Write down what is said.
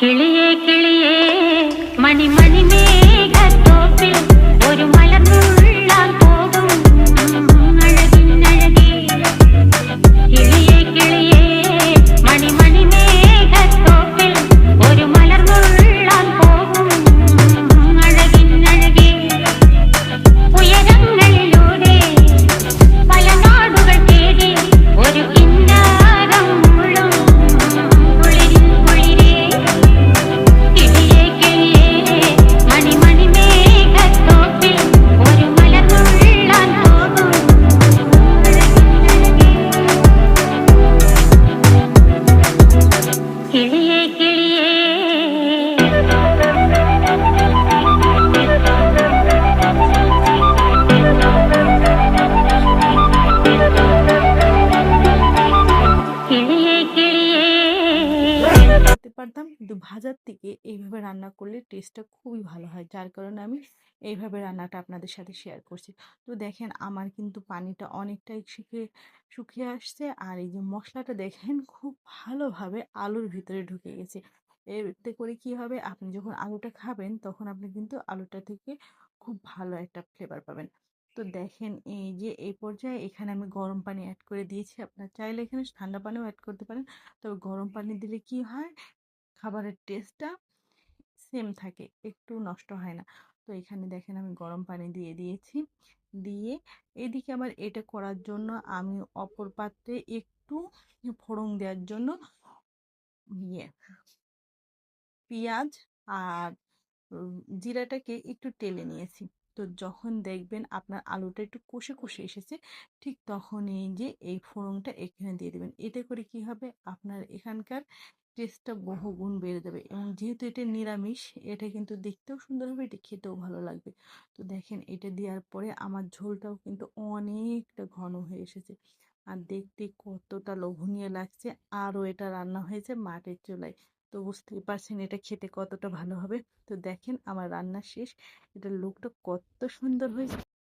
കിളിയേ കിളിയേ മണിമണിമേഘത്തോപ്പിൽ ഒരു മലർന്നുള്ളാൻ പോകും അഴകിനഴകേ. കിളിയേ കിളിയേ മണിമണിമേഘത്തോപ്പിൽ ഒരു മലർന്നുള്ളാൻ പോകും അഴകിനഴകേ. ഉയരങ്ങളിലൂടെ പല നാടുകൾ തേടി ഒരു കിന്നാരം മുഴും കുളിരിൻ കുളിരേ. കിളിയേ കിളിയേ മണിമണിമേഘത്തോപ്പിൽ ഒരു മലർന്നുള്ളാൻ പോകും അഴകിനഴകേ. കിളിയേ കിളിയേ কিলিয়ে কিলিয়ে করতে পারতাম, কিন্তু ভাজার থেকে এইভাবে রান্না করলে টেস্টটা খুবই ভালো হয়, যার কারণে আমি এইভাবে রান্নাটা আপনাদের সাথে শেয়ার করছি। তো দেখেন আমার কিন্তু পানিটা অনেকটাই শুকিয়ে শুকিয়ে আসছে, আর এই যে মশলাটা দেখেন খুব ভালোভাবে আলুর ভিতরে ঢুকে গেছে। এতে করে কি হবে, আপনি যখন আলুটা খাবেন তখন আপনি কিন্তু আলুটা থেকে খুব ভালো একটা ফ্লেভার পাবেন। তো দেখেন এই যে এই পর্যায়ে এখানে আমি গরম পানি অ্যাড করে দিয়েছি, আপনার চাইলে এখানে ঠান্ডা পানিও অ্যাড করতে পারেন। তবে গরম পানি দিলে কি হয়, খাবারের টেস্টটা সেম থাকে, একটু নষ্ট হয় না। তো এখানে দেখেন আমি গরম পানি দিয়ে দিয়েছি, দিয়ে এদিকে আবার এটা করার জন্য আমি অপর পাত্রে একটু ফোড়ন দেওয়ার জন্য ইয়ে পেঁয়াজ আর জিরাটাকে একটু টেলে নিয়েছি। তো যখন দেখবেন আপনার আলুটা একটু কষে কষে এসেছে, ঠিক তখন এই যে এই ফোড়নটা এখানে দিয়ে দেবেন। এতে করে কি হবে, আপনার এখানকার টেস্টটা বহুগুণ বেড়ে যাবে, এবং যেহেতু এটা নিরামিষ, এটা কিন্তু দেখতেও সুন্দর হবে, এটা খেতেও ভালো লাগবে। তো দেখেন এটা দেওয়ার পরে আমার ঝোলটাও কিন্তু অনেকটা ঘন হয়ে এসেছে, আর দেখতে কতটা লোভনীয় লাগছে। আরও এটা রান্না হয়েছে মাটির চুলায়, তো বুঝতেই পারছেন এটা খেতে কতটা ভালো হবে। তো দেখেন আমার রান্না শেষ, এটার লুকটা কত সুন্দর হয়েছে।